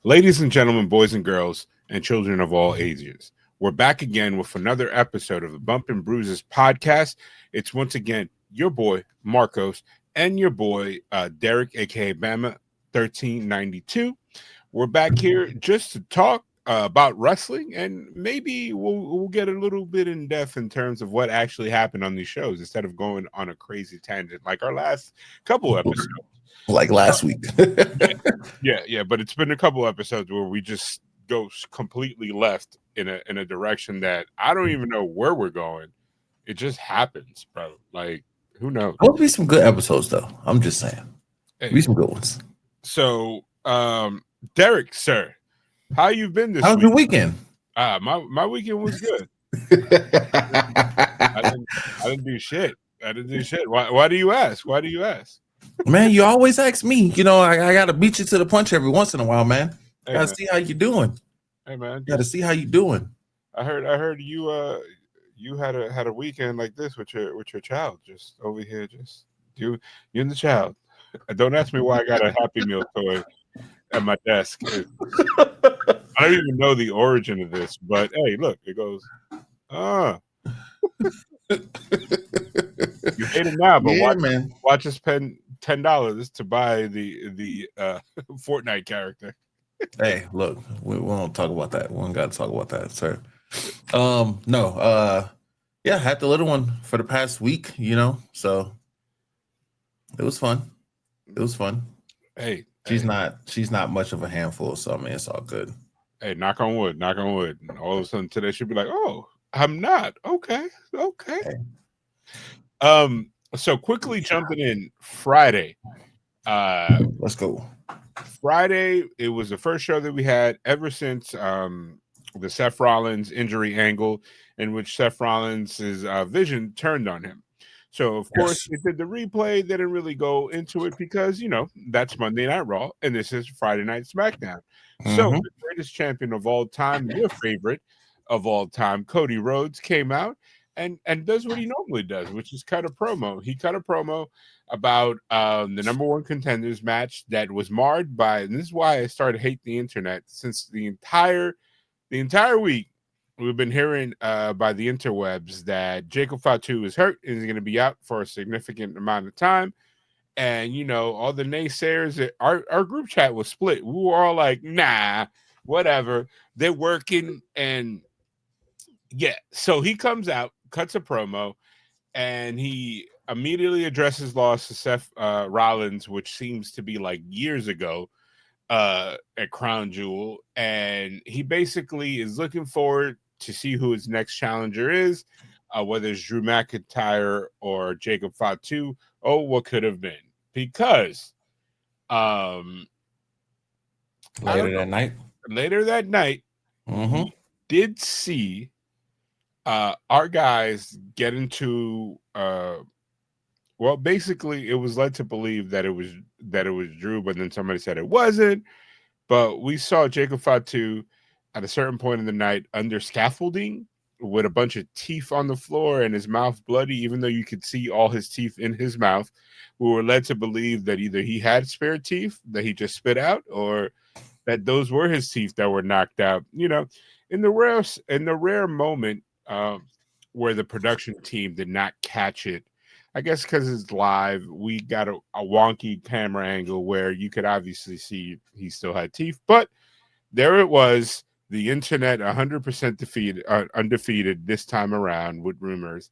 Ladies and gentlemen, boys and girls, and children of all ages, we're back again with another episode of the Bump and Bruises podcast. It's once again your boy Marcos and your boy Derek, aka Bama 1392. We're back here just to talk about wrestling, and maybe we'll get a little bit in depth in terms of what actually happened on these shows instead of going on a crazy tangent like our last couple episodes. Like last week. Yeah. But it's been a couple episodes where we just go completely left in a direction that I don't even know where we're going. It just happens, bro. Like, who knows? There'll be some good episodes, though. I'm just saying. Hey, Be some good ones. So, Derek, sir, how you been this How's week? your weekend? My weekend was good. I didn't do shit. Why do you ask? Why do you ask? Man, you always ask me. You know, I got to beat you to the punch every once in a while, man. Hey, Got to man. see how you doing. Hey, man. Got to see how you doing. I heard you had a weekend like this with your child, just over here, just you and the child. Don't ask me why I got a Happy Meal toy at my desk. I don't even know the origin of this, but hey, look, it goes. You hate it now, but watch us spend $10 to buy the Fortnite character. Hey, look, we won't talk about that. We don't got to talk about that, sir. No, yeah, had the little one for the past week, you know, so it was fun. It was fun. Hey, she's not much of a handful, so I mean, it's all good. Hey, knock on wood. And all of a sudden today she'll be like, oh, I'm not. Okay. Hey. So quickly jumping in Friday. Let's go. Friday, it was the first show that we had ever since the Seth Rollins injury angle, in which Seth Rollins' vision turned on him. So, of course, it did the replay. They didn't really go into it because, you know, that's Monday Night Raw, and this is Friday Night SmackDown. So, the greatest champion of all time, your favorite of all time, Cody Rhodes, came out and does what he normally does, which is cut a promo. He cut a promo about the number one contenders match that was marred by, and this is why I started to hate the internet, since the entire week we've been hearing by the interwebs that Jacob Fatu is hurt and is going to be out for a significant amount of time. And, you know, all the naysayers, our group chat was split. We were all like, nah, whatever. They're working. And yeah, so he comes out, cuts a promo, and he immediately addresses loss to Seth Rollins, which seems to be like years ago at Crown Jewel. And he basically is looking forward to see who his next challenger is, whether it's Drew McIntyre or Jacob Fatu, or what could have been. Because later that night, we did see our guys get into well, basically it was led to believe that it was Drew, but then somebody said it wasn't. But we saw Jacob Fatu at a certain point in the night under scaffolding with a bunch of teeth on the floor and his mouth bloody, even though you could see all his teeth in his mouth. We were led to believe that either he had spare teeth that he just spit out, or that those were his teeth that were knocked out. You know, in the rare moment where the production team did not catch it, I guess because it's live, we got a wonky camera angle where you could obviously see he still had teeth, but there it was. The internet 100% undefeated this time around with rumors.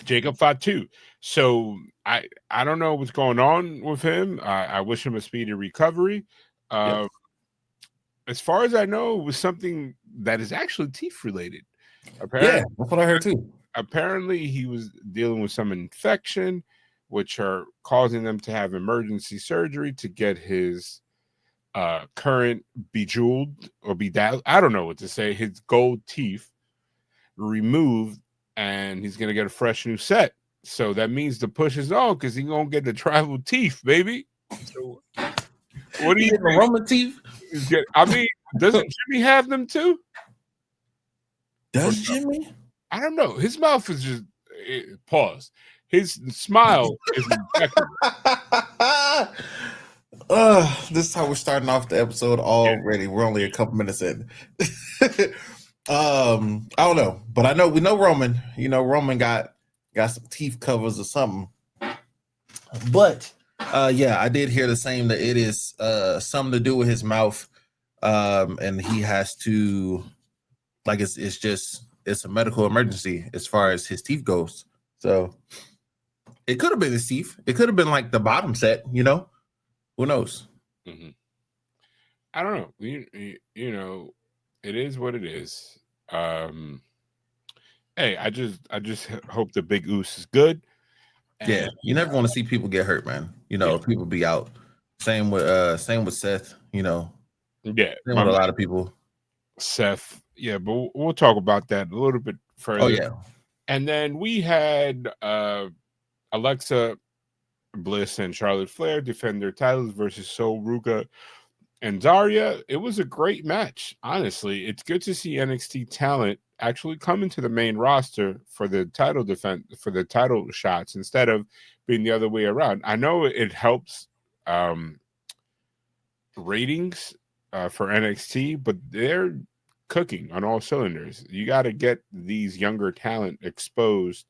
Jacob Fatu. So I don't know what's going on with him. I wish him a speedy recovery. As far as I know, it was something that is actually teeth related. Apparently, yeah, that's what I heard too. Apparently, he was dealing with some infection, which are causing them to have emergency surgery to get his current bejeweled or bedazzled, I don't know what to say, his gold teeth removed, and he's gonna get a fresh new set. So that means the push is on because he's gonna get the tribal teeth, baby. So what do you think? Roman teeth? I mean, doesn't Jimmy have them too? Does Jimmy? I don't know. His mouth is just pause. His smile is impeccable. This is how we're starting off the episode already. We're only a couple minutes in. I don't know, but I know we know Roman. You know, Roman got some teeth covers or something. But yeah, I did hear the same that it is something to do with his mouth. And he has to, like, it's a medical emergency as far as his teeth goes. So it could have been his teeth. It could have been like the bottom set, you know. Who knows? Mm-hmm. I don't know. You know, it is what it is. Hey, I just hope the Big Oos is good. Yeah, you never want to see people get hurt, man. You know, people be out. Same with Seth. You know, yeah, same with a lot of people. Seth, yeah, but we'll talk about that a little bit further. Oh yeah, and then we had Alexa Bliss and Charlotte Flair defend their titles versus Sol Ruka and Zarya. It was a great match. Honestly, it's good to see NXT talent actually come into the main roster for the title defense, for the title shots, instead of being the other way around. I know it helps ratings for NXT, but they're cooking on all cylinders. You got to get these younger talent exposed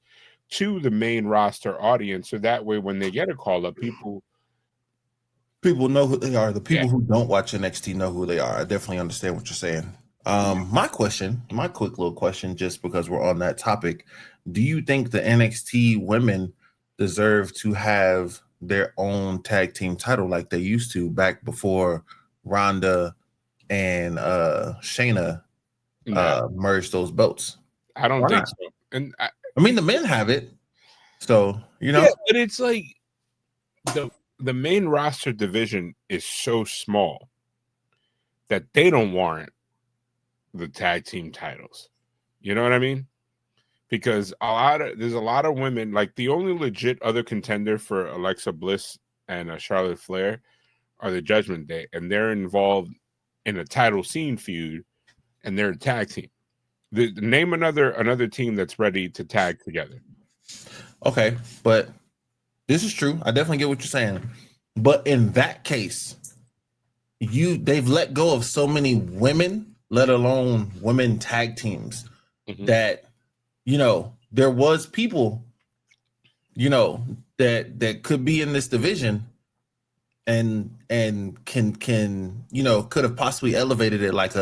to the main roster audience, so that way when they get a call up, people know who they are. The people who don't watch NXT know who they are. I definitely understand what you're saying. My quick little question, just because we're on that topic, do you think the NXT women deserve to have their own tag team title like they used to back before Ronda and Shayna merged those belts? I don't think so. And I mean, the men have it, so you know. Yeah, but it's like the main roster division is so small that they don't warrant the tag team titles. You know what I mean? Because there's a lot of women. Like, the only legit other contender for Alexa Bliss and Charlotte Flair are the Judgment Day, and they're involved in a title scene feud, and they're a tag team. Name another team that's ready to tag together. Okay, but this is true. I definitely get what you're saying. But in that case, they've let go of so many women, let alone women tag teams, that, you know, there was people, you know, that could be in this division and can you know, could have possibly elevated it like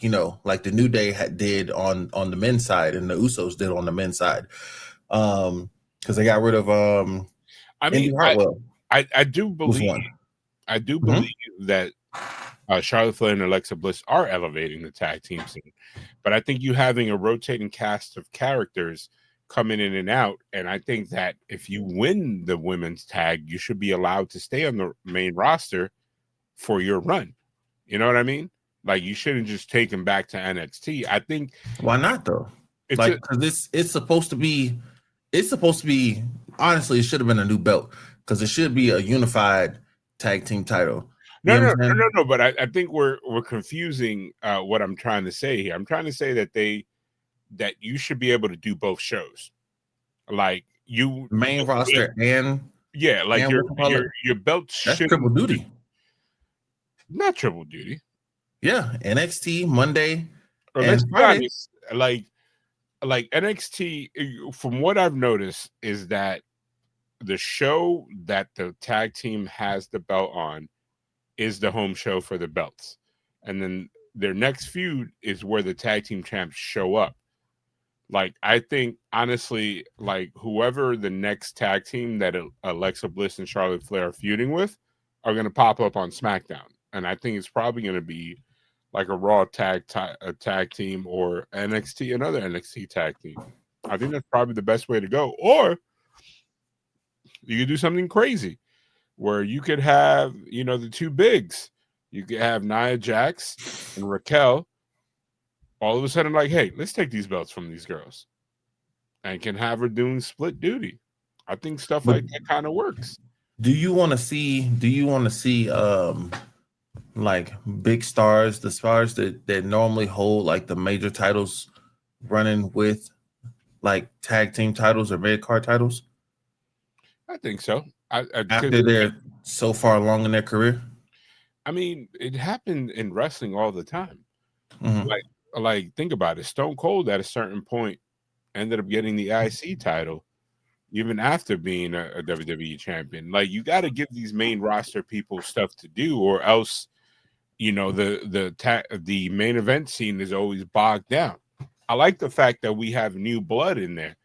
you know, like the New Day did on the men's side and the Usos did on the men's side. Because they got rid of I mean, Indy Hartwell. I do believe that Charlotte Flair and Alexa Bliss are elevating the tag team scene, but I think you having a rotating cast of characters coming in and out, and I think that if you win the women's tag, you should be allowed to stay on the main roster for your run. You know what I mean? Like, you shouldn't just take them back to NXT. I think. Why not though? Because it's supposed to be. Honestly, it should have been a new belt, because it should be a unified tag team title. No. But I think we're confusing what I'm trying to say here. I'm trying to say that you should be able to do both shows, like main roster and like and your belt. That's triple duty. Not triple duty. Yeah, NXT Monday and Friday. Like NXT, from what I've noticed, is that the show that the tag team has the belt on is the home show for the belts, and then their next feud is where the tag team champs show up. Like, I think, honestly, like, whoever the next tag team that Alexa Bliss and Charlotte Flair are feuding with are going to pop up on SmackDown, and I think it's probably going to be like a Raw tag team, or NXT, another NXT tag team. I think that's probably the best way to go. Or you could do something crazy where you could have, you know, the two bigs. You could have Nia Jax and Raquel all of a sudden, like, hey, let's take these belts from these girls, and can have her doing split duty. I think stuff like that kind of works. Do you want to see like big stars, the stars that normally hold like the major titles, running with like tag team titles or mid card titles? I think so. after they're so far along in their career? I mean, it happened in wrestling all the time. Mm-hmm. Like think about it. Stone Cold at a certain point ended up getting the IC title even after being a WWE champion. Like you got to give these main roster people stuff to do, or else the main event scene is always bogged down. I like the fact that we have new blood in there.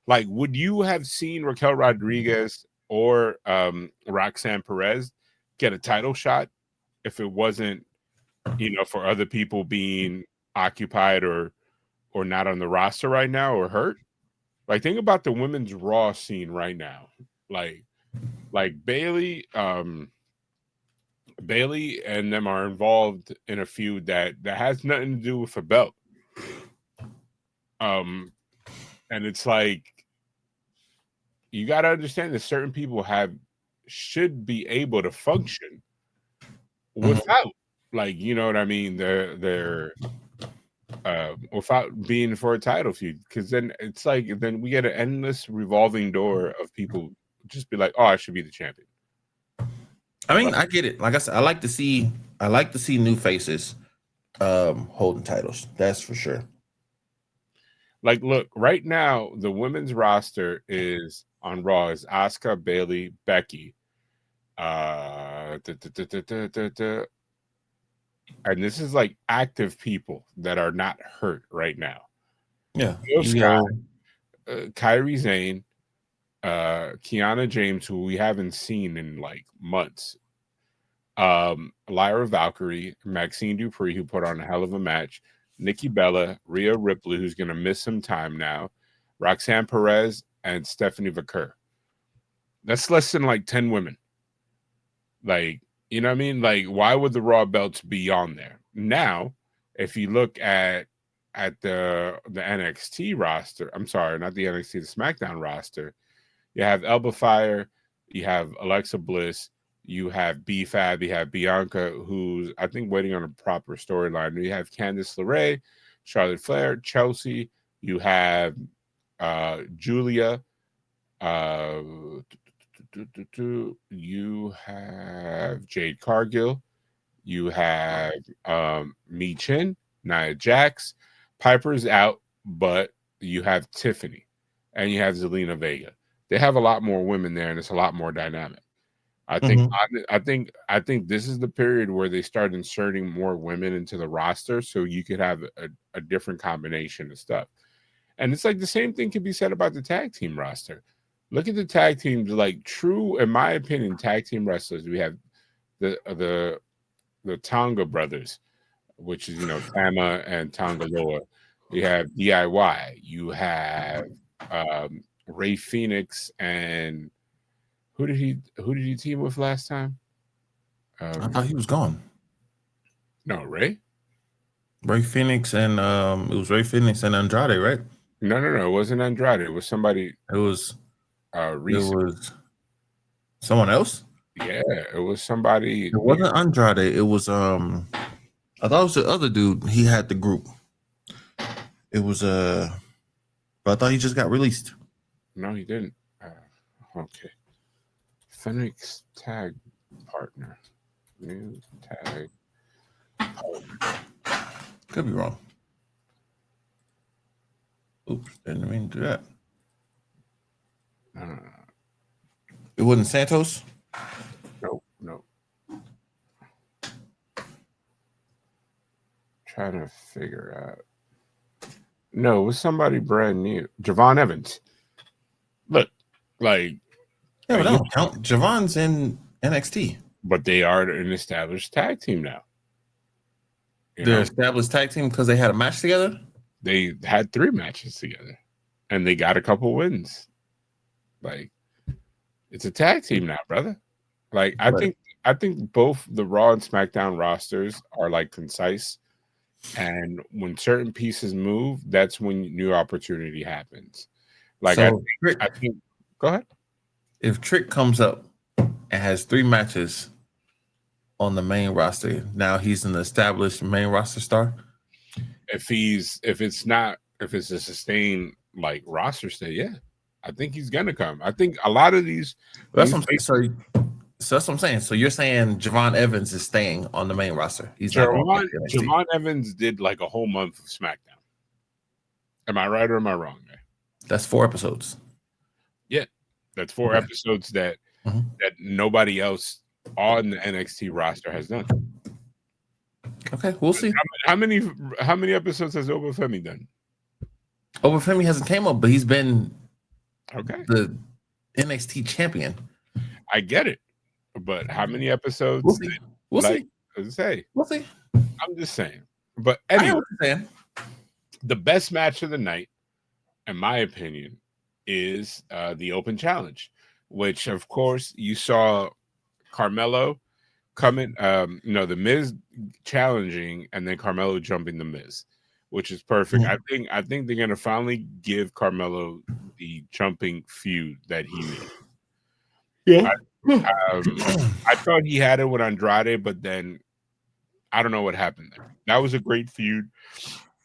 Like, would you have seen Raquel Rodriguez or Roxanne Perez get a title shot if it wasn't, for other people being occupied or not on the roster right now or hurt? Like, think about the women's Raw scene right now. Like Bailey and them are involved in a feud that has nothing to do with a belt. And it's like you got to understand that certain people should be able to function without, like, you know what I mean? They're without being for a title feud, because then it's like then we get an endless revolving door of people just be like, oh, I should be the champion. I mean, I get it. Like I said, I like to see new faces holding titles. That's for sure. Like, look, right now the women's roster is on Raw is Asuka, Bailey, Becky, and this is like active people that are not hurt right now. Yeah, Kairi Sane, Kiana James, who we haven't seen in like months, Lyra Valkyrie, Maxine Dupree, who put on a hell of a match, Nikki Bella, Rhea Ripley, who's going to miss some time now, Roxanne Perez, and Stephanie Vaquer. That's less than like 10 women. Like, you know what I mean? Like, why would the Raw belts be on there? Now, if you look at the NXT roster, I'm sorry, not the NXT, the SmackDown roster, you have Elba Fire, you have Alexa Bliss, you have B-Fab, you have Bianca, who's, I think, waiting on a proper storyline. You have Candice LeRae, Charlotte Flair, Chelsea, you have Julia, you have Jade Cargill, you have Mi Chin, Nia Jax, Piper's out, but you have Tiffany, and you have Zelina Vega. They have a lot more women there, and it's a lot more dynamic. I think I think this is the period where they start inserting more women into the roster, so you could have a different combination of stuff. And it's like the same thing can be said about the tag team roster. Look at the tag teams, like true, in my opinion, tag team wrestlers. We have the Tonga brothers, which is Tama and Tongaloa. You have DIY. You have Ray Phoenix and who did he team with last time? I thought he was gone. No, Ray Phoenix and it was Ray Phoenix and Andrade, right? No, it wasn't Andrade. It was somebody. It was recent. It was someone else. Yeah, it was somebody. It wasn't Andrade. It was I thought it was the other dude. He had the group. It was but I thought he just got released. No, he didn't. Okay. Phoenix tag partner. New tag partner. Could be wrong. Oops, didn't mean to do that. It wasn't Santos? No. Trying to figure out. No, it was somebody brand new. Javon Evans. Look, like. Yeah, but don't count. Javon's in NXT. But they are an established tag team now. They're established tag team because they had a match together? They had 3 matches together. And they got a couple wins. Like, it's a tag team now, brother. Like, I think both the Raw and SmackDown rosters are like concise. And when certain pieces move, that's when new opportunity happens. Like, so I think go ahead. If Trick comes up and has 3 matches on the main roster, now he's an established main roster star. If it's a sustained like roster stay, yeah. I think he's gonna come. I think a lot of these. That's what I'm saying. So that's what I'm saying. So you're saying Javon Evans is staying on the main roster. He's not going to NXT. Javon Evans did like a whole month of SmackDown. Am I right or am I wrong, man? That's 4 episodes. Yeah, that's 4 episodes that that nobody else on the NXT roster has done. Okay, we'll see. How many episodes has Obafemi done? Obafemi hasn't came up, but he's been the NXT champion. I get it, but how many episodes? We'll see. We'll see. We'll see. I'm just saying. But anyway, the best match of the night, in my opinion, is the Open Challenge, which of course you saw Carmelo coming, the Miz challenging, and then Carmelo jumping the Miz, which is perfect. I think they're gonna finally give Carmelo the jumping feud that he needs. Yeah. I thought he had it with Andrade, but then I don't know what happened there. That was a great feud.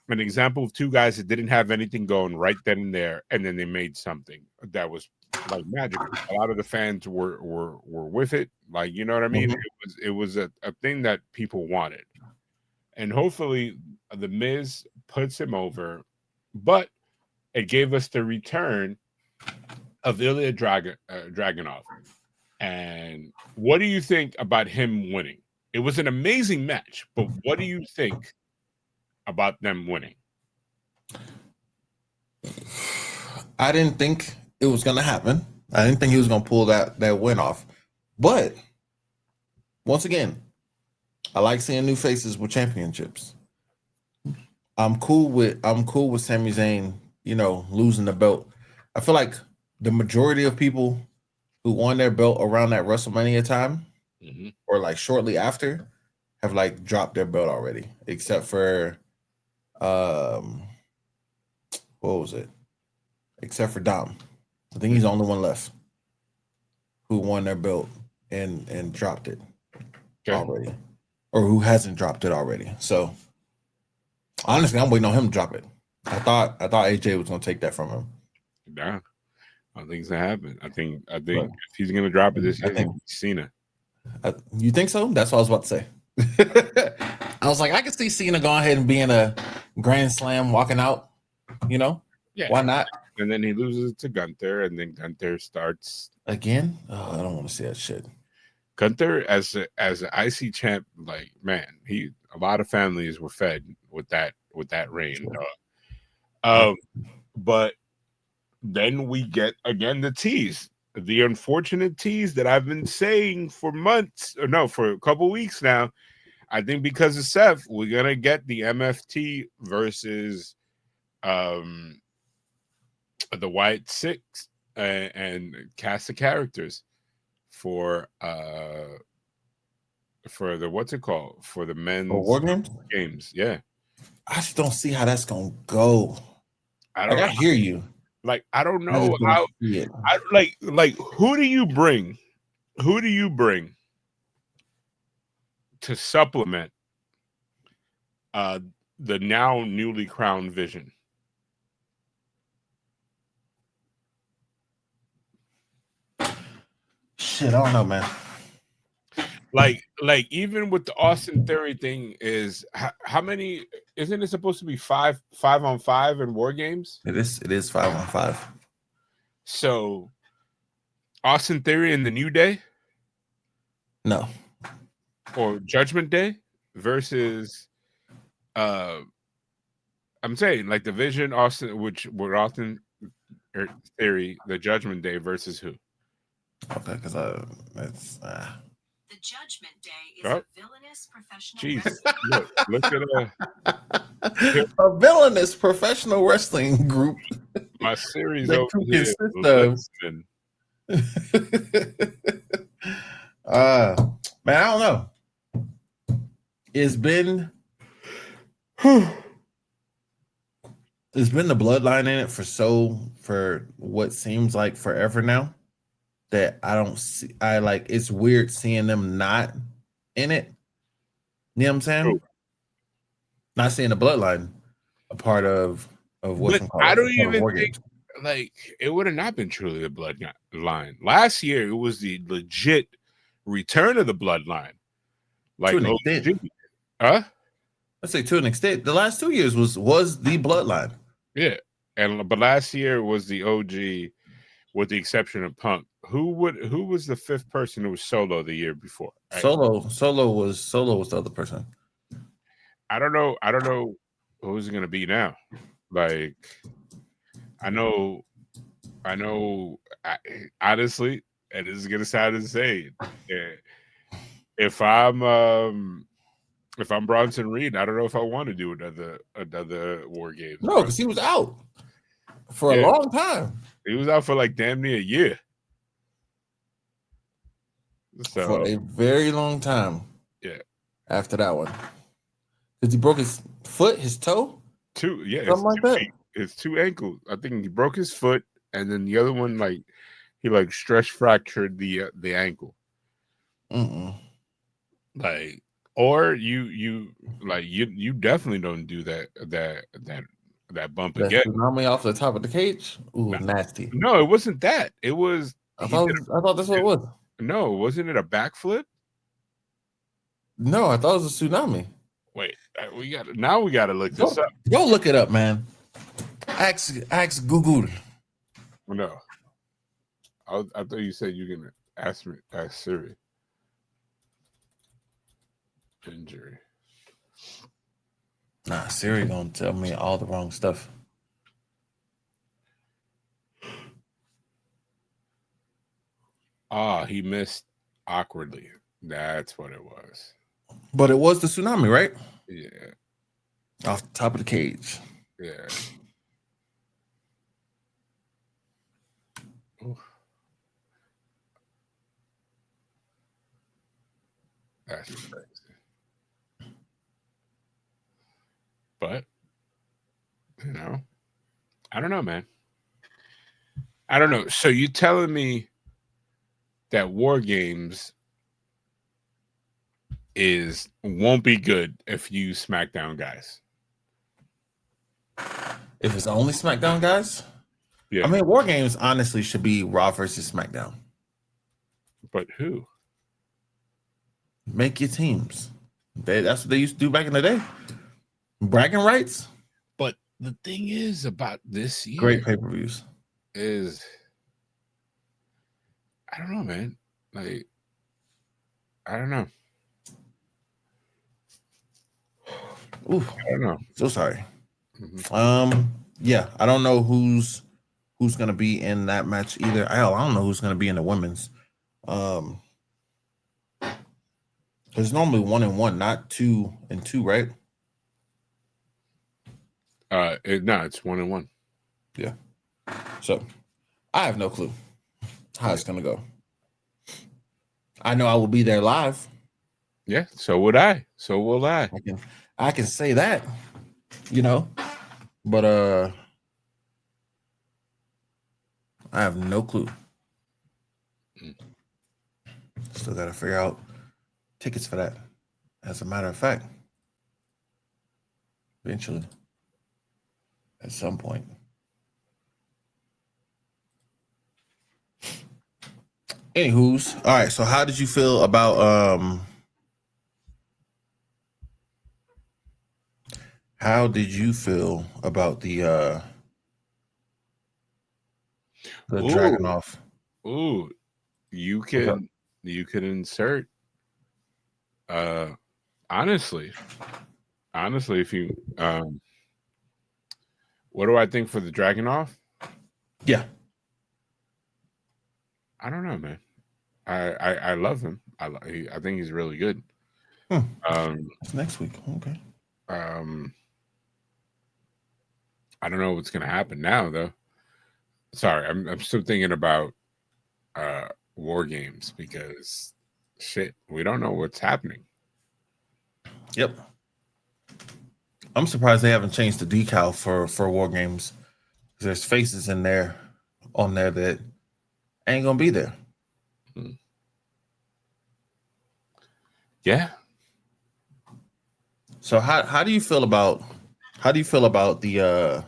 An example of two guys that didn't have anything going right then and there, and then they made something that was like magical. A lot of the fans were with it, like, you know what I mean. It was a thing that people wanted, and hopefully the Miz puts him over. But it gave us the return of Ilya Dragunov. And what do you think about him winning? It was an amazing match, but what do you think about them winning? I didn't think it was going to happen. I didn't think he was going to pull that win off. But once again, I like seeing new faces with championships. I'm cool with Sami Zayn, losing the belt. I feel like the majority of people who won their belt around that WrestleMania time or like shortly after have like dropped their belt already, except for what was it? Except for Dom. I think he's the only one left who won their belt and dropped it already, or who hasn't dropped it already. So honestly, I'm waiting on him to drop it. I thought AJ was gonna take that from him. Yeah, I think it's gonna happen. I think if he's gonna drop it this year, it's Cena. You think so? That's what I was about to say. I was like, I could see Cena going ahead and being a Grand Slam walking out. Yeah, why not? And then he loses to Gunther, and then Gunther starts again. Oh, I don't want to see that shit. Gunther as an IC champ, like, man, a lot of families were fed with that reign. But then we get again the tease, the unfortunate tease that I've been saying for a couple weeks now. I think because of Seth, we're gonna get the MFT versus the White Six and cast of characters for the for the men's War games. Yeah, I just don't see how that's gonna go. I hear you. Like, I don't know how. Like who do you bring? Who do you bring to supplement the now newly crowned Vision? Shit, I don't know, man. Like even with the Austin Theory thing, is how many? Isn't it supposed to be 5-on-5 in War Games? It is 5-on-5. So Austin Theory and the New Day? No. Or Judgment Day versus I'm saying like the Vision, Austin, which were Austin Theory, the Judgment Day versus who? Okay, because that's the Judgment Day is a villainous professional wrestling. Look at a villainous professional wrestling group. My series that over here. Man, I don't know. It's been the bloodline in it for what seems like forever now, that I don't see. It's weird seeing them not in it. You know what I'm saying? True. Not seeing the bloodline a part of what's I don't even think. like it would have not been truly the bloodline. Last year, it was the legit return of the bloodline. Like To an OG. extent. Huh? Let's say to an extent. The last 2 years was the bloodline. Yeah. But last year was the OG, with the exception of Punk. Who was the fifth person who was Solo the year before? Solo was the other person. I don't know who's it gonna be now. Like I know honestly, and this is gonna sound insane. If I'm Bronson Reed, I don't know if I want to do another War Games. No, because he was out for a long time. He was out for like damn near a year. So For a very long time. Yeah. After that one. Because he broke his foot, his toe? Something like that. It's 2 ankles. I think he broke his foot, and then the other one, like he like stress fractured the ankle. Like, or you definitely don't do that bump That again. tsunami off the top of the cage? Ooh, nasty. No, it wasn't that. It was. I thought that's what it was. No, wasn't it a backflip? No, I thought it was a tsunami. Wait, we got to look this up. Go look it up, man. Ask Google. No, I thought you said you're gonna ask Siri. Injury. Nah, Siri gonna tell me all the wrong stuff. He missed awkwardly. That's what it was. But it was the tsunami, right? Yeah. Off the top of the cage. Yeah. Ooh. That's crazy. But, I don't know, man. I don't know. So you telling me that War Games won't be good if you SmackDown guys? If it's only SmackDown guys? Yeah. I mean, War Games honestly should be Raw versus SmackDown. But who? Make your teams. That's what they used to do back in the day. Bragging rights. But the thing is about this year, great pay-per-views, is I don't know, man. Like, I don't know. Ooh, I don't know. So sorry. Yeah, I don't know who's gonna be in that match either. I don't know who's gonna be in the women's. It's normally 1 and 1, not 2 and 2, right? It's 1 and 1. Yeah. So I have no clue how it's gonna go. I know I will be there live. Yeah, so would I. So will I. I can say that, but I have no clue. Still got to figure out tickets for that. As a matter of fact, eventually, at some point. Anywho's, all right. So, how did you feel about the Dragunov? Ooh, you can insert. Honestly, if you what do I think for the Dragunov? Yeah, I don't know, man. I love him. I think he's really good. It's next week. Okay. I don't know what's gonna happen now, though. Sorry, I'm still thinking about War Games because shit, we don't know what's happening. Yep. I'm surprised they haven't changed the decal for War Games. There's faces on there that ain't gonna be there. Yeah. So how do you feel about the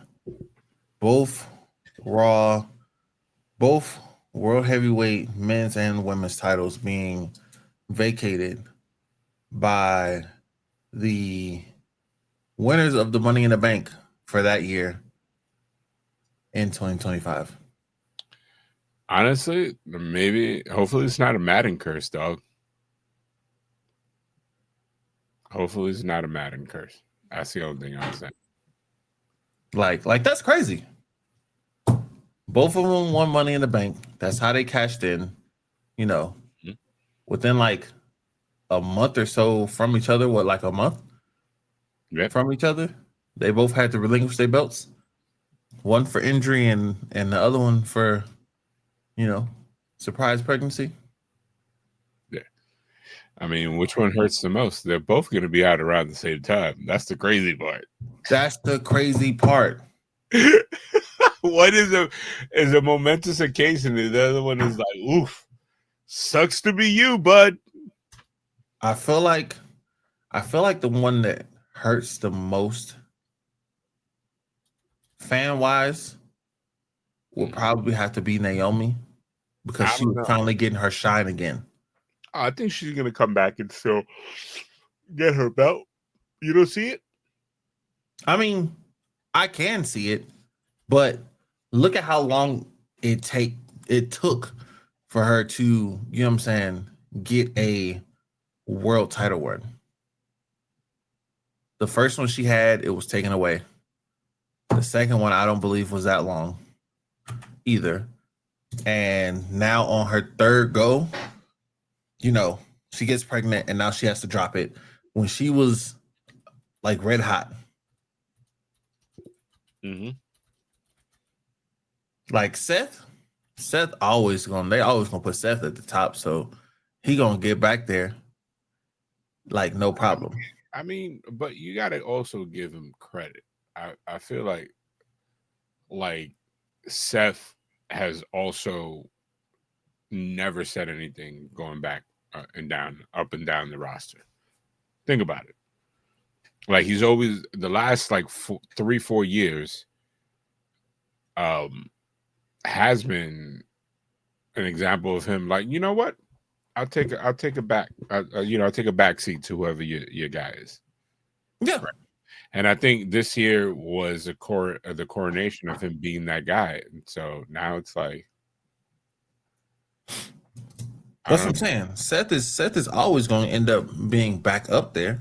both Raw, both world heavyweight men's and women's titles being vacated by the winners of the Money in the Bank for that year in 2025. Honestly, maybe, hopefully it's not a Madden curse, dog. Hopefully it's not a Madden curse. That's the only thing I'm saying. Like that's crazy. Both of them won Money in the Bank. That's how they cashed in, you know, within like a month or so from each other. What, like a month from each other? They both had to relinquish their belts. One for injury and the other one for, surprise pregnancy. Yeah. I mean, which one hurts the most? They're both going to be out around the same time. That's the crazy part. That's the crazy part. One is a momentous occasion, and the other one is like, oof, sucks to be you, bud. I feel like the one that hurts the most fan wise will probably have to be Naomi, because she was finally getting her shine again. I think she's gonna come back and still get her belt. You don't see it? I mean, I can see it, but look at how long it took for her to, you know what I'm saying, get a world title win. The first one she had, it was taken away. The second one, I don't believe was that long either. And now on her third go, she gets pregnant and now she has to drop it when she was like red hot. Mm-hmm. Like Seth always gonna put Seth at the top, so he gonna get back there like no problem. I mean, but you gotta also give him credit. I feel like Seth has also never said anything going back up and down the roster. Think about it. Like, he's always, the last like 3-4 years has been an example of him like, you know what, I'll take a back I'll take a back seat to whoever your guy is. Yeah. Right. And I think this year was the coronation of him being that guy. And so now it's like, that's what I'm saying. Seth is always going to end up being back up there.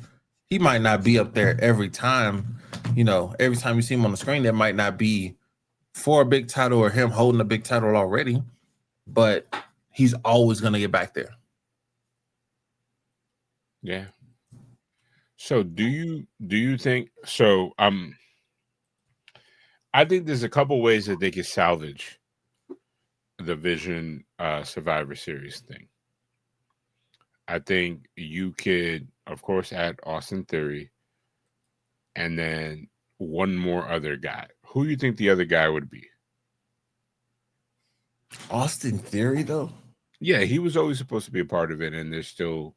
He might not be up there every time. Every time you see him on the screen, that might not be for a big title or him holding a big title already, but he's always going to get back there. Yeah. So do you think so? I think there's a couple ways that they could salvage the Vision Survivor Series thing. I think you could, of course, add Austin Theory, and then one more other guy. Who do you think the other guy would be? Austin Theory, though? Yeah, he was always supposed to be a part of it, and they're still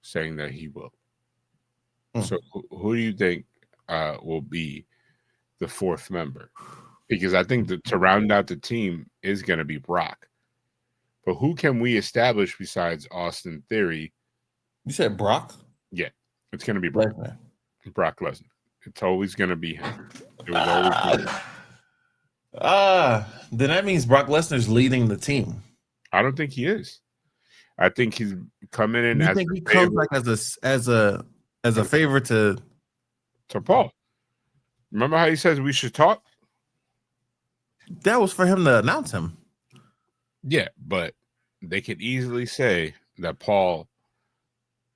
saying that he will. So who do you think will be the fourth member? Because I think that to round out the team is going to be Brock. But who can we establish besides Austin Theory? You said Brock? Yeah, it's going to be Brock. Brock Lesnar. It's always going to be him. It was always then that means Brock Lesnar's leading the team. I don't think he is. I think he's coming in. You think he comes like as a favor to Paul? Remember how he says we should talk? That was for him to announce him. Yeah, but they could easily say that Paul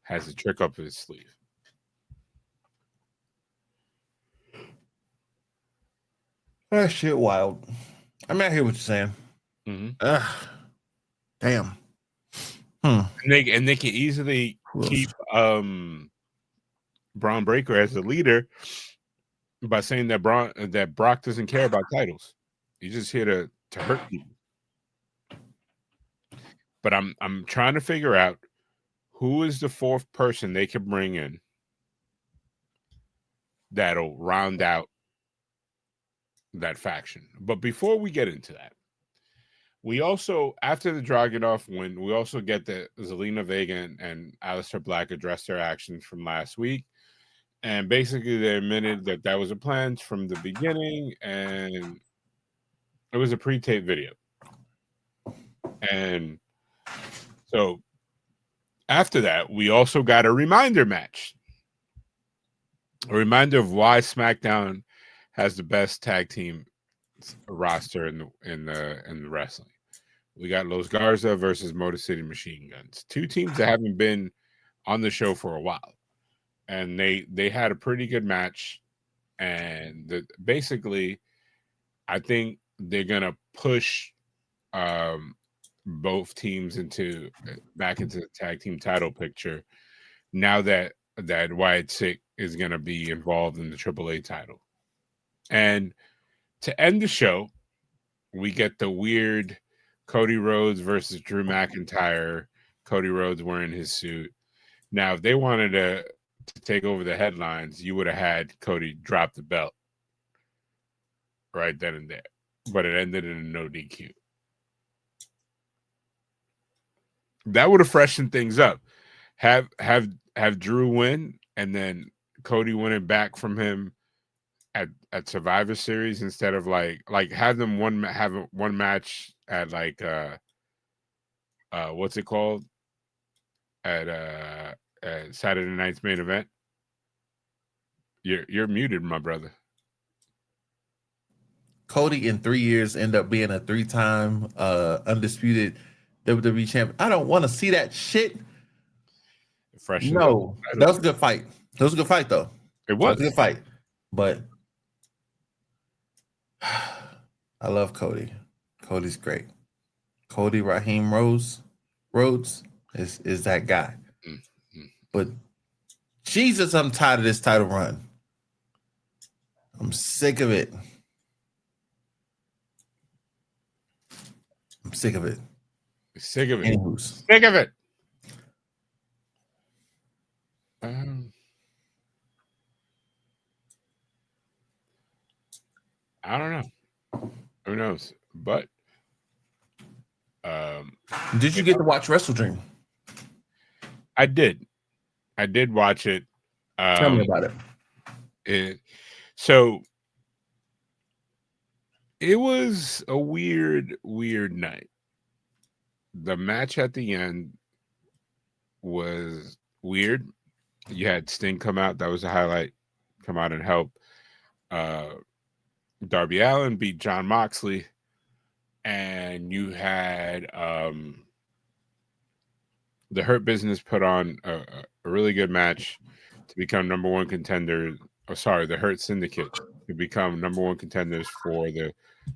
has a trick up his sleeve. That shit wild. I mean, I hear what you're saying. Damn. And they can easily keep Braun Breaker as the leader by saying that Brock doesn't care about titles. He's just here to hurt people. But I'm trying to figure out who is the fourth person they can bring in that'll round out that faction. But before we get into that, we also, after the Dragunov win, we also get that Zelina Vega and Aleister Black addressed their actions from last week. And basically, they admitted that that was a plan from the beginning, and it was a pre-taped video. And so after that, we also got a reminder match. A reminder of why SmackDown has the best tag team roster in the wrestling. We got Los Garza versus Motor City Machine Guns, two teams that haven't been on the show for a while, and they had a pretty good match. And basically, I think they're gonna push both teams back into the tag team title picture now that Wyatt Sick is gonna be involved in the AAA title. And to end the show, we get the weird Cody Rhodes versus Drew McIntyre. Cody Rhodes wearing his suit. Now, if they wanted to take over the headlines, you would have had Cody drop the belt right then and there. But it ended in a no DQ. That would have freshened things up. Have Drew win and then Cody win it back from him at Survivor Series instead of like have them have one match at like what's it called at Saturday night's main event. You're muted, my brother. Cody in 3 years end up being a 3-time undisputed WWE champion. I don't want to see that shit. No, that was a good fight. That was a good fight, though. It was a good fight, but I love Cody. Cody's great. Cody Raheem Rhodes is that guy. Mm-hmm. But Jesus, I'm tired of this title run. I'm sick of it. Sick of it. Sick of it. I don't know. Who knows? But did you get to watch Wrestle Dream? I did watch it. Tell me about it. So it was a weird night. The match at the end was weird. You had Sting come out. That was a highlight. Come out and help. Darby Allin beat Jon Moxley. And you had the Hurt Business put on a really good match to become number one contender. Oh, sorry, the Hurt Syndicate to become number one contenders for the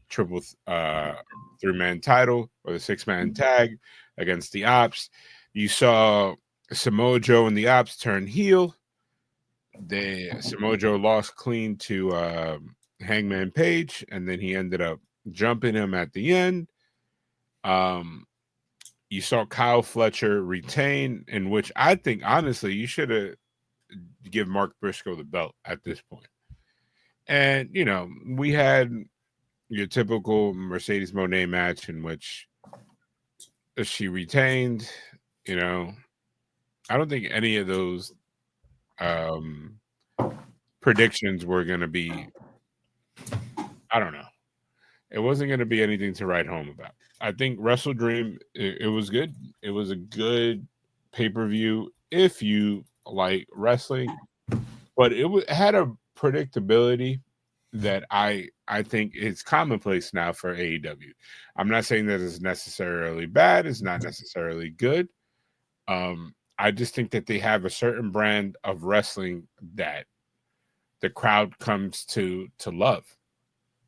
triple 3-man title or the 6-man tag against the Ops. You saw Samoa Joe and the Ops turn heel. Samoa Joe lost clean to Hangman Page, and then he ended up jumping him at the end. You saw Kyle Fletcher retain, in which I think, honestly, you should have give Mark Briscoe the belt at this point. And, you know, we had your typical Mercedes Moné match in which she retained. You know, I don't think any of those predictions were going to be, I don't know. It wasn't going to be anything to write home about. I think Wrestle Dream, it was good. It was a good pay-per-view if you like wrestling, but it had a predictability that I think is commonplace now for AEW. I'm not saying that it's necessarily bad. It's not necessarily good. I just think that they have a certain brand of wrestling that the crowd comes to love.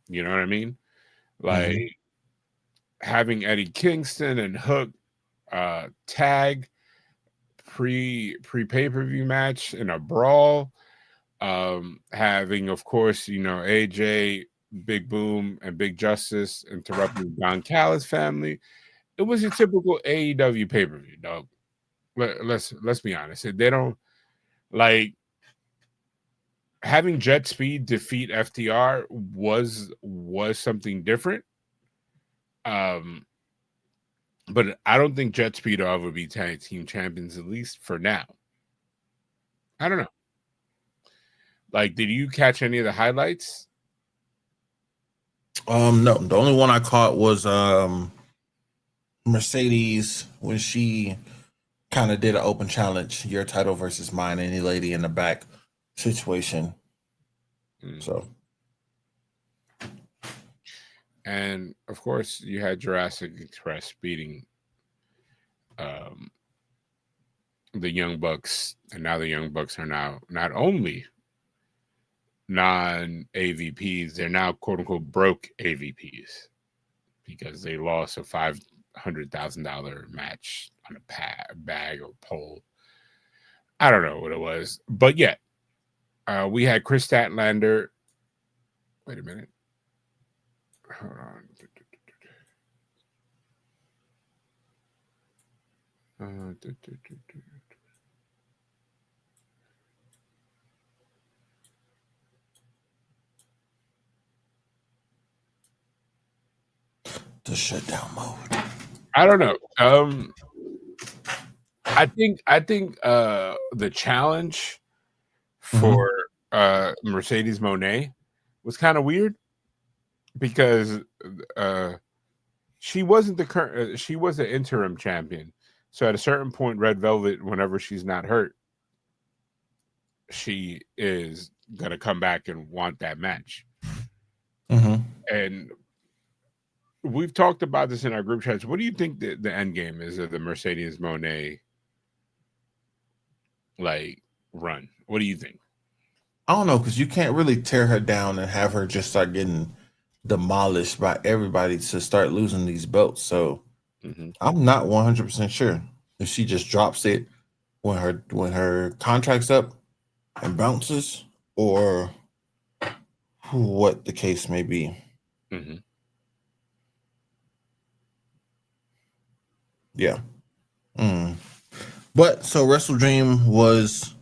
You know what I mean? Like having Eddie Kingston and Hook tag pre-pay-per-view match in a brawl. Having, of course, you know, AJ, Big Boom, and Big Justice interrupting Don Callis family. It was a typical AEW pay-per-view, dog. Let's be honest. They don't like having Jet Speed defeat FTR was something different. But I don't think Jet Speed will ever be tag team champions, at least for now. I don't know. Like, did you catch any of the highlights? No. The only one I caught was Mercedes when she kind of did an open challenge, your title versus mine, any lady in the back situation. So, and of course, you had Jurassic Express beating the Young Bucks, and now the Young Bucks are now not only non-AVPs, they're now quote unquote broke AVPs because they lost a $500,000 match on a bag or pole. I don't know what it was, but yeah, we had Chris Statlander. Wait a minute. Hold on. the shutdown mode. I don't know. I think the challenge for Mercedes Moné was kind of weird because she wasn't the current. She was an interim champion. So at a certain point, Red Velvet, whenever she's not hurt, she is gonna come back and want that match. And we've talked about this in our group chats. What do you think the end game is of the Mercedes Moné like run? What do you think? I don't know, because you can't really tear her down and have her just start getting demolished by everybody to start losing these belts. So I'm not 100% sure if she just drops it when her contract's up and bounces, or what the case may be. Yeah. But so Wrestle Dream was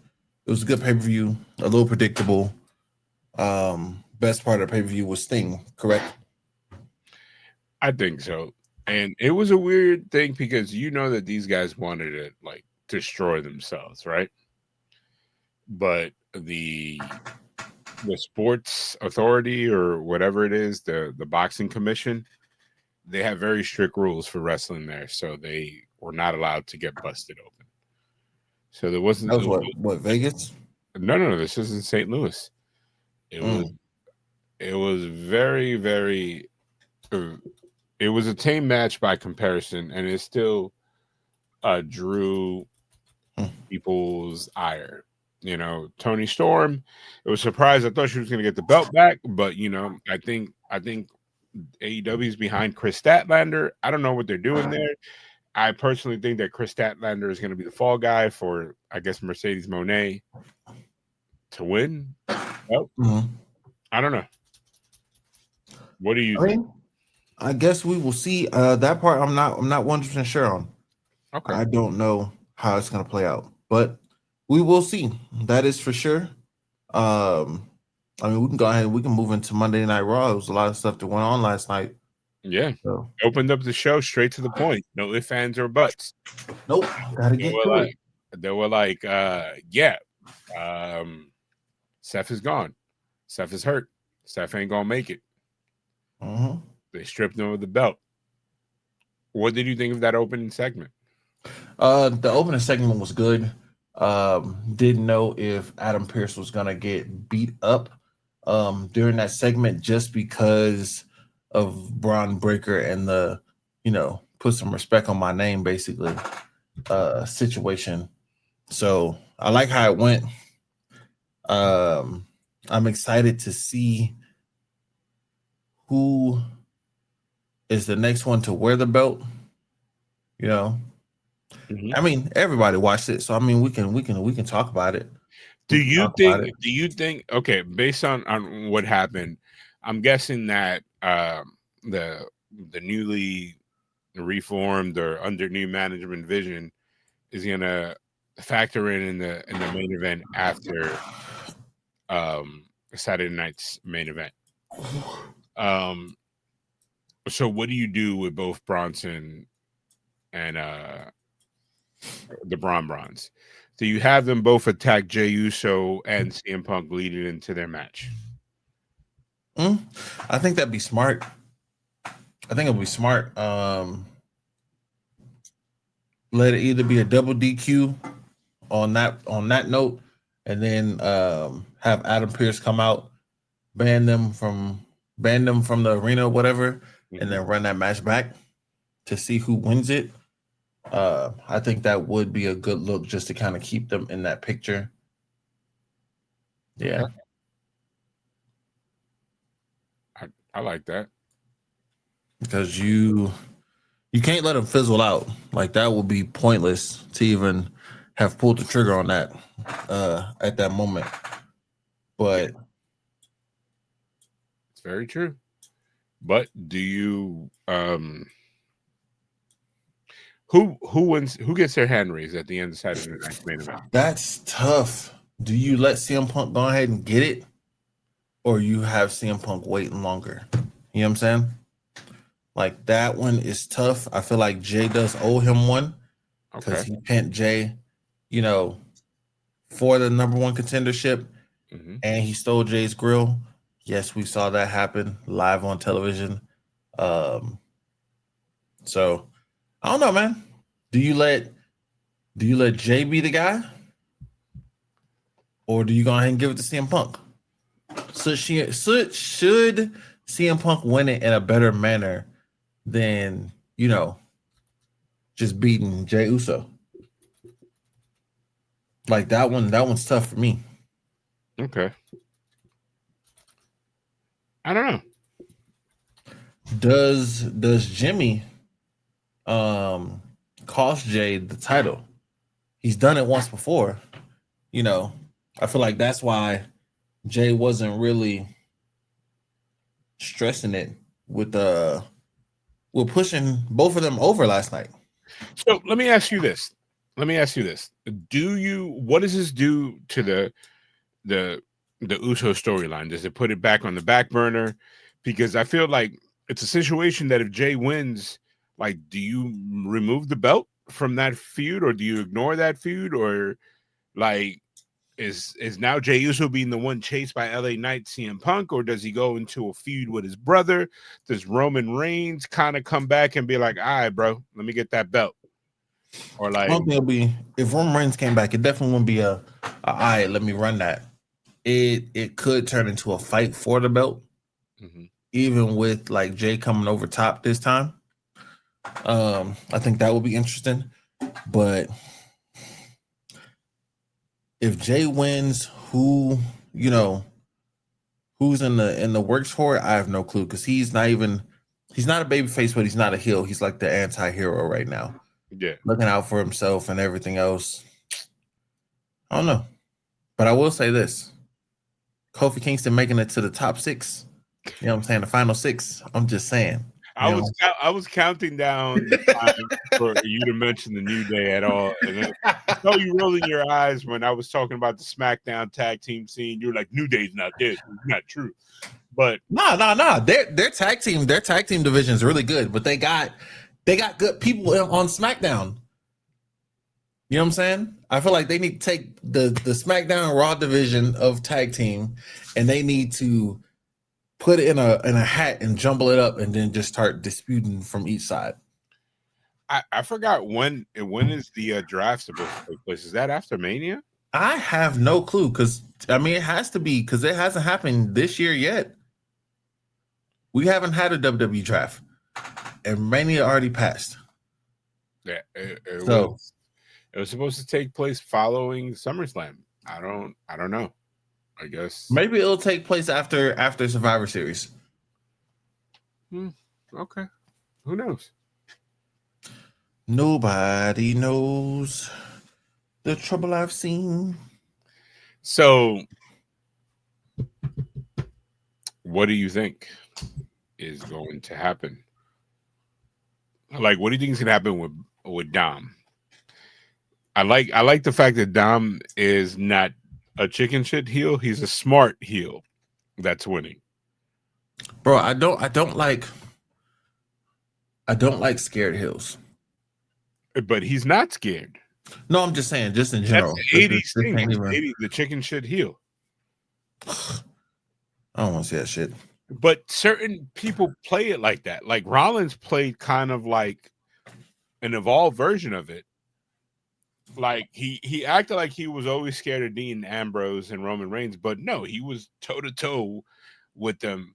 a good pay-per-view, a little predictable. Best part of the pay-per-view was Sting, correct? I think so. And it was a weird thing because you know that these guys wanted to like destroy themselves, right? But the sports authority or whatever it is, the boxing commission, they have very strict rules for wrestling there, so they were not allowed to get busted open. So there wasn't. That was what Vegas? No. This is in St. Louis. It was very, very. It was a tame match by comparison, and it still drew people's ire. You know, Tony Storm. It was surprised. I thought she was going to get the belt back, but you know, I think AEW is behind Chris Statlander. I don't know what they're doing there. I personally think that Chris Statlander is going to be the fall guy for, I guess, Mercedes Moné to win. Well, I don't know. What do you think? I guess we will see. That part I'm not 100% sure on. Okay. I don't know how it's going to play out, but we will see. That is for sure. I mean, we can go ahead. We can move into Monday Night Raw. There was a lot of stuff that went on last night. Yeah. So. Opened up the show straight to the point. No ifs, ands, or buts. Nope. Gotta get to it. They were like, yeah. Seth is gone. Seth is hurt. Seth ain't gonna make it. They stripped him of the belt. What did you think of that opening segment? The opening segment was good. Didn't know if Adam Pearce was gonna get beat up during that segment just because of Braun Breaker and the, you know, put some respect on my name basically situation. So I like how it went. I'm excited to see who is the next one to wear the belt. You know, I mean, everybody watched it, so I mean, we can talk about it. Do you think? Okay, based on what happened, I'm guessing that the newly reformed or under new management Vision is gonna factor in the main event after Saturday night's main event. So what do you do with both Bronson and the Bronze? Do you have them both attack Jey Uso and CM Punk leading into their match? I think that'd be smart. I think it'll be smart. Let it either be a double DQ on that note, and then have Adam Pearce come out, ban them from the arena or whatever, and then run that match back to see who wins it. I think that would be a good look just to kind of keep them in that picture. Yeah. I like that. Because you can't let them fizzle out. Like, that would be pointless to even have pulled the trigger on that at that moment. But it's very true. But do you who wins? Who gets their hand raised at the end of Saturday night's main event? That's tough. Do you let CM Punk go ahead and get it, or you have CM Punk waiting longer? You know what I'm saying? Like, that one is tough. I feel like Jay does owe him one because he pinned Jay, for the number one contendership, and he stole Jay's grill. Yes, we saw that happen live on television. So I don't know, man. Do you let Jay be the guy, or do you go ahead and give it to CM Punk? So should CM Punk win it in a better manner than just beating Jey Uso? Like, that one's tough for me. Okay. I don't know. Does Jimmy cost Jay the title? He's done it once before. I feel like that's why Jay wasn't really stressing it with pushing both of them over last night. So let me ask you this. What does this do to the Uso storyline? Does it put it back on the back burner? Because I feel like it's a situation that if Jay wins, like, do you remove the belt from that feud, or do you ignore that feud, or like is now Jey Uso being the one chased by LA Knight CM Punk, or does he go into a feud with his brother? Does Roman Reigns kind of come back and be like, all right, bro, let me get that belt? Or like, I don't think it'll be, if Roman Reigns came back, it definitely wouldn't be all right, let me run that. It could turn into a fight for the belt, even with like Jay coming over top this time. I think that would be interesting. But if Jay wins, who's in the works for it? I have no clue, because he's not a babyface, but he's not a heel. He's like the anti-hero right now. Yeah, looking out for himself and everything else. I don't know. But I will say this. Kofi Kingston making it to the top 6. You know what I'm saying? The final 6. I'm just saying. I was counting down the time for you to mention the New Day at all, and then I saw you rolling your eyes when I was talking about the SmackDown tag team scene. You're like, New Day's not this. It's not true. But no. Their tag team division is really good, but they got good people on SmackDown. You know what I'm saying? I feel like they need to take the SmackDown Raw division of tag team, and they need to put it in a hat and jumble it up, and then just start disputing from each side. I forgot when is the draft supposed to take place? Is that after Mania? I have no clue, because it has to be, because it hasn't happened this year yet. We haven't had a WWE draft, and Mania already passed. Yeah, it was supposed to take place following SummerSlam. I don't know. I guess maybe it'll take place after Survivor Series. Okay. Who knows? Nobody knows the trouble I've seen. So, what do you think is going to happen? Like, what do you think is going to happen with Dom? I like the fact that Dom is not a chicken shit heel. He's a smart heel that's winning. Bro, I don't like scared heels. But he's not scared. No, I'm just saying, just in That's general. the 80s This thing. ain't even, 80s, the chicken shit heel. I don't want to see that shit. But certain people play it like that. Like Rollins played kind of like an evolved version of it. Like he acted like he was always scared of Dean Ambrose and Roman Reigns, but no, he was toe to toe with them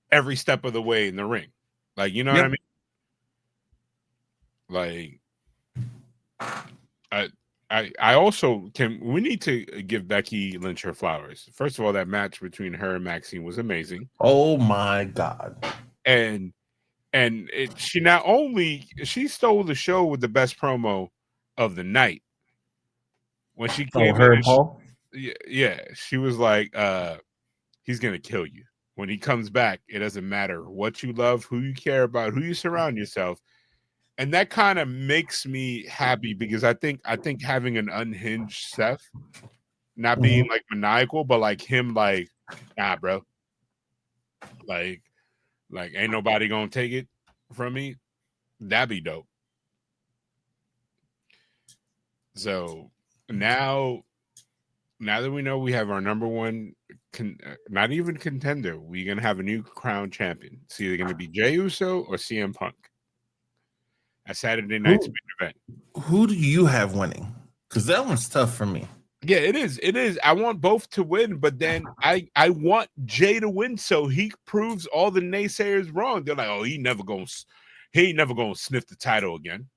every step of the way in the ring. Like, you know what I mean? Like, I also we need to give Becky Lynch her flowers. First of all, that match between her and Maxine was amazing. Oh my God. And she not only she stole the show with the best promo of the night. When she came her in, and Paul? yeah, she was like, he's gonna kill you. When he comes back, it doesn't matter what you love, who you care about, who you surround yourself. And that kind of makes me happy because I think having an unhinged Seth, not being like maniacal, but like him, like, nah, bro. Like ain't nobody gonna take it from me. That'd be dope. So now that we know we have our number one, not even contender, we're gonna have a new crown champion. It's either gonna be Jey Uso or CM Punk at Saturday night's main event. Who do you have winning? Because that one's tough for me. Yeah, it is. It is. I want both to win, but then I want Jay to win so he proves all the naysayers wrong. They're like, oh, he ain't never gonna sniff the title again.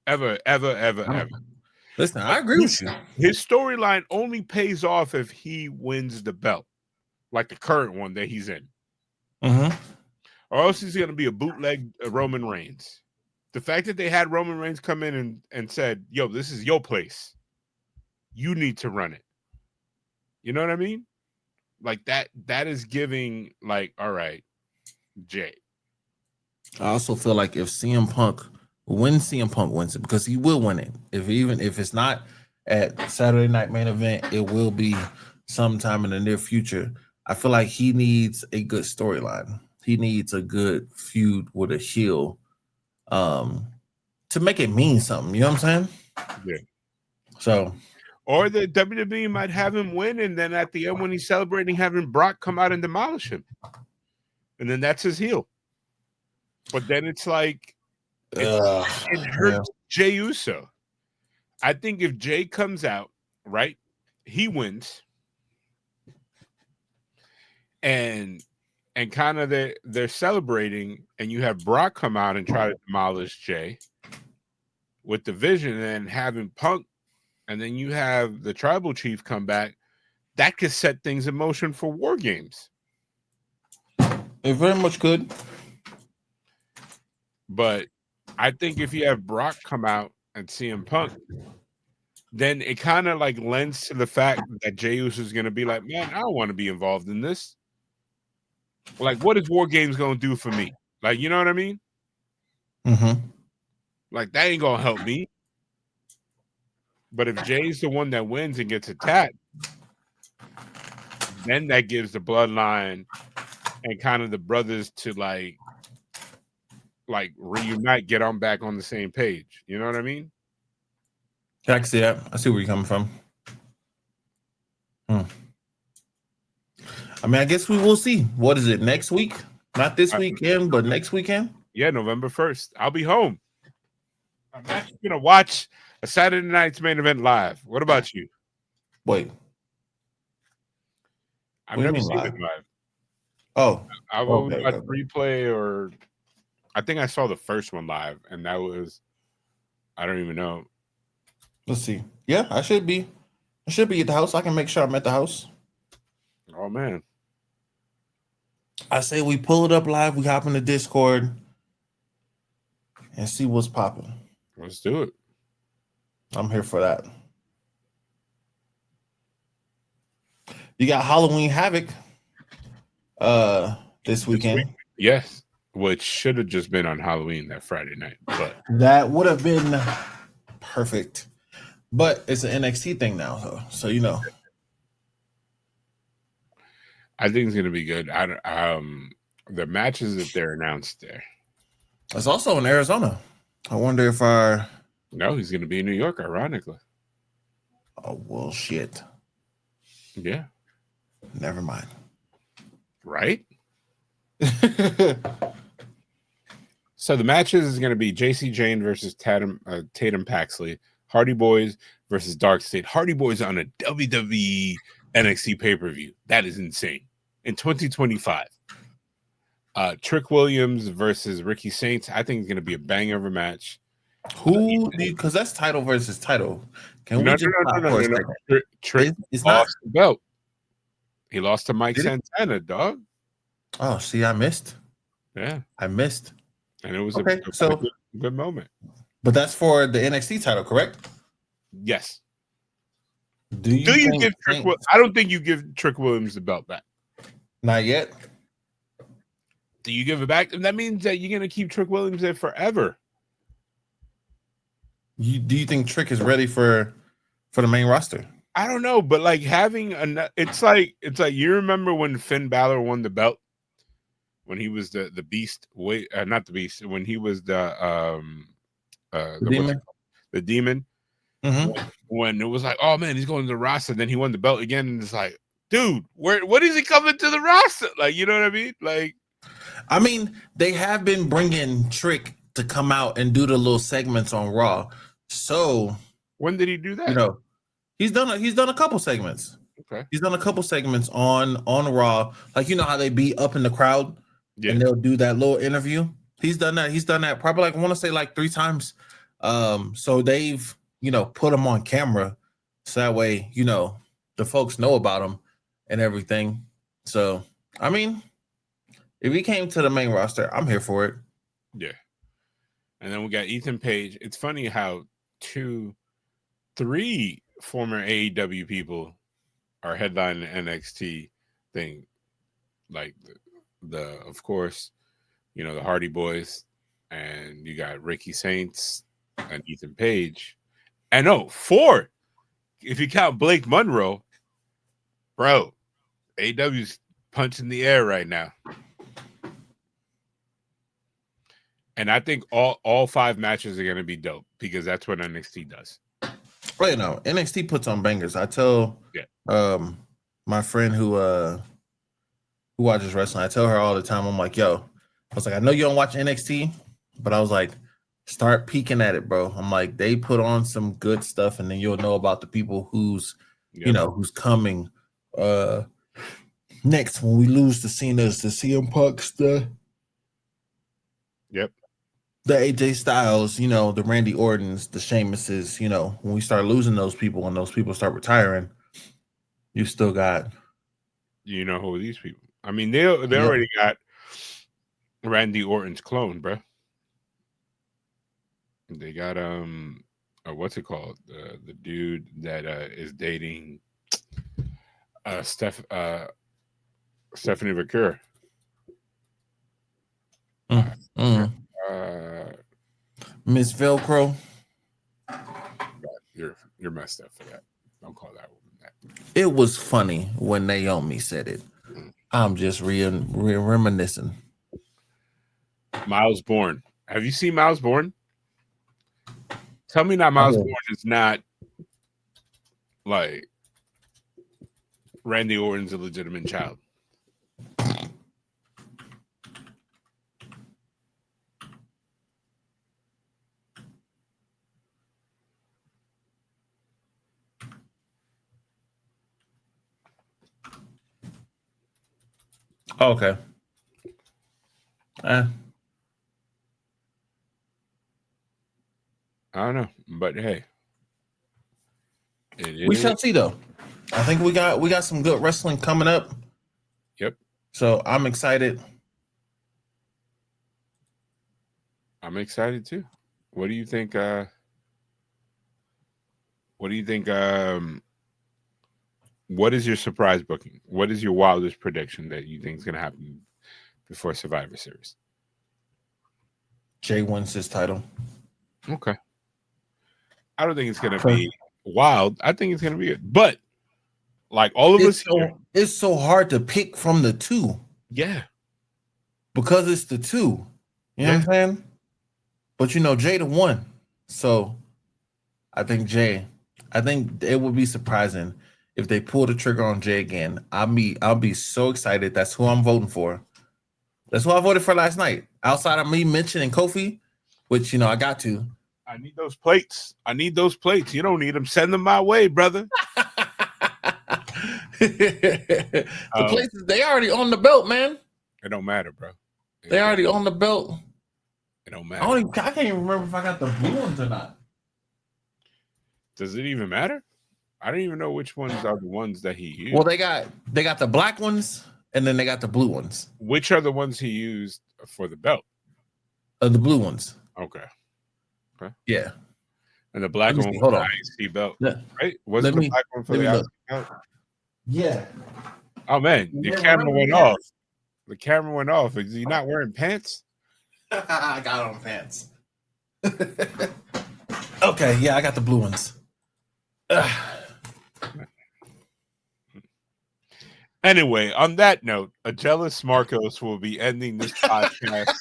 Ever. Listen, I agree with you. His storyline only pays off if he wins the belt, like the current one that he's in. Or else he's going to be a bootleg Roman Reigns. The fact that they had Roman Reigns come in and said, yo, this is your place. You need to run it. You know what I mean? Like that is giving, like, all right, Jay. I also feel like if CM Punk wins it, because he will win it. If it's not at Saturday Night Main Event, it will be sometime in the near future. I feel like he needs a good storyline. He needs a good feud with a heel to make it mean something. You know what I'm saying? Yeah. So, or the WWE might have him win, and then at the end when he's celebrating, having Brock come out and demolish him. And then that's his heel. But then it's like it hurts Jey Uso. I think if Jay comes out, right, he wins. And kind of they're celebrating, and you have Brock come out and try to demolish Jay with the Vision, and then having Punk, and then you have the Tribal Chief come back. That could set things in motion for War Games. It very much could. But I think if you have Brock come out and CM Punk, then it kind of like lends to the fact that Jey Uso is going to be like, man, I don't want to be involved in this. Like, what is War Games going to do for me? Like, you know what I mean? Like, that ain't going to help me. But if Jay's the one that wins and gets attacked, then that gives the bloodline and kind of the brothers to like reunite, get on back on the same page. You know what I mean? I can see that. I see where you're coming from. I mean, I guess we will see. What is it, next week? Not this weekend, but next weekend? Yeah, November 1st. I'll be home. I'm actually going to watch a Saturday night's main event live. What about you? Wait. I've never seen it live. Oh. I've always watched replay, or I think I saw the first one live, and that was, I don't even know. Let's see. Yeah, I should be at the house. I can make sure I'm at the house. Oh, man. I say we pull it up live. We hop in the Discord and see what's popping. Let's do it. I'm here for that. You got Halloween Havoc this weekend. Yes, which should have just been on Halloween that Friday night, but that would have been perfect. But it's an NXT thing now, so you know. I think it's gonna be good. The matches that they're announced there. It's also in Arizona. I wonder if our No, he's gonna be in New York, ironically. oh well shit. Yeah. Never mind. Right? So the matches is gonna be JC Jane versus Tatum Paxley, Hardy Boys versus Dark State. Hardy Boys on a WWE NXT pay-per-view. That is insane. In 2025. Trick Williams versus Ricky Saints. I think it's going to be a banger of a match. Who do you, because that's title versus title. Can we just stop for a second? Trick It's lost not the belt. He lost to Mike Did it? Santana, dog. Oh, see, I missed. Yeah. I missed. And it was Okay, a good moment. But that's for the NXT title, correct? Yes. Do you give Trick Williams? I don't think you give Trick Williams the belt back. Not yet. Do you give it back? And that means that you're going to keep Trick Williams there forever. Do you think Trick is ready for the main roster? I don't know, but like having it's like you remember when Finn Balor won the belt when he was the beast, not the beast, when he was the Demon. The demon. Mm-hmm. When it was like, oh man, he's going to the roster, then he won the belt again, and it's like, dude, what is he coming to the roster? Like, you know what I mean? They have been bringing Trick to come out and do the little segments on Raw. So when did he do that? You know, he's done a couple segments. Okay. He's done a couple segments on Raw. Like, you know how they be up in the crowd and they'll do that little interview. He's done that. He's done that probably like I want to say like 3 times. So they've, put him on camera. So that way, the folks know about him and everything. So, if he came to the main roster, I'm here for it. Yeah. And then we got Ethan Page. It's funny how 3 former AEW people are headlining NXT thing. Like the of course, the Hardy Boys, and you got Ricky Saints and Ethan Page. And 4, if you count Blake Monroe, bro, AEW's punching the air right now. And I think all 5 matches are going to be dope because that's what NXT does. Well, NXT puts on bangers. I tell my friend who watches wrestling, I tell her all the time, I'm like, yo, I was like, I know you don't watch NXT, but I was like, start peeking at it, bro. I'm like, they put on some good stuff, and then you'll know about the people who's coming next when we lose the Cena's, the CM Punks, the AJ Styles, the Randy Ortons, the Sheamuses, when we start losing those people and those people start retiring, you still got. Who are these people? I mean, they already got Randy Orton's clone, bro. They got what's it called? The dude that is dating Stephanie Vaquer. Miss Velcro. You're messed up for that. Don't call that woman that. It was funny when Naomi said it. I'm just reminiscing. Miles Bourne. Have you seen Miles Bourne? Tell me that Miles Bourne is not like Randy Orton's illegitimate child. Okay. I don't know, but hey, we shall see. Though, I think we got some good wrestling coming up. Yep. So I'm excited. I'm excited too. What do you think? What is your surprise booking? What is your wildest prediction that you think is going to happen before Survivor Series? Jay wins his title. Okay. I don't think it's going to be wild. I think it's gonna be good. But like all of us here, it's so hard to pick from the two. Yeah. Because it's the two. You know what I'm saying? But you know, Jay the one. So I think it would be surprising if they pull the trigger on Jay again. I'll be so excited. That's who I'm voting for. That's who I voted for last night. Outside of me mentioning Kofi, which I got to. I need those plates. You don't need them. Send them my way, brother. The places, they already on the belt, man. It don't matter, bro. They already on the belt. It don't matter. I can't even remember if I got the blue ones or not. Does it even matter? I don't even know which ones are the ones that he used. Well, they got the black ones, and then they got the blue ones. Which are the ones he used for the belt? The blue ones. Okay. Yeah. And the black one was the IC belt, right? Wasn't the black one for the IC belt? Yeah. Oh man, your camera went off. The camera went off. Is he not wearing pants? I got on pants. Okay, yeah, I got the blue ones. Anyway, on that note, a jealous Marcos will be ending this podcast.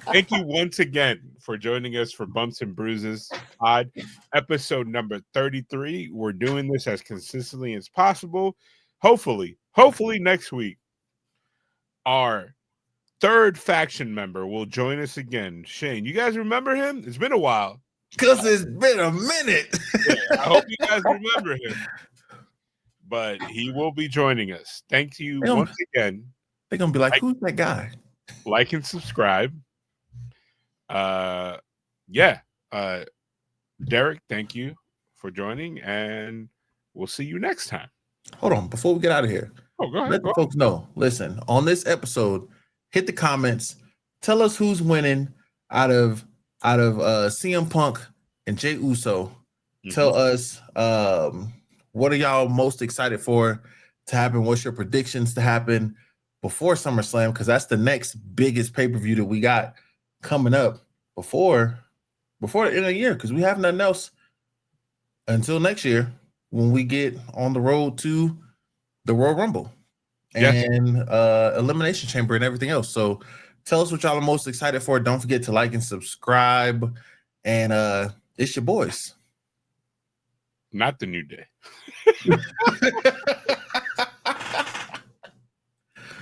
Thank you once again for joining us for Bumps and Bruises Pod, episode number 33. We're doing this as consistently as possible. Hopefully next week, our third faction member will join us again. Shane, you guys remember him? It's been a while. Because it's been a minute. I hope you guys remember him. But he will be joining us. Thank you once again. They're going to be like, who's that guy? Like and subscribe. Derek, thank you for joining, and we'll see you next time. Hold on, before we get out of here, go ahead, let the folks know. Listen, on this episode, hit the comments, tell us who's winning out of CM Punk and Jey Uso. Tell us what are y'all most excited for to happen? What's your predictions to happen before SummerSlam? Because that's the next biggest pay-per-view that we got coming up before the end of the year, because we have nothing else until next year when we get on the road to the Royal Rumble and Elimination Chamber and everything else. So tell us what y'all are most excited for. Don't forget to like and subscribe. And it's your boys. Not the New Day.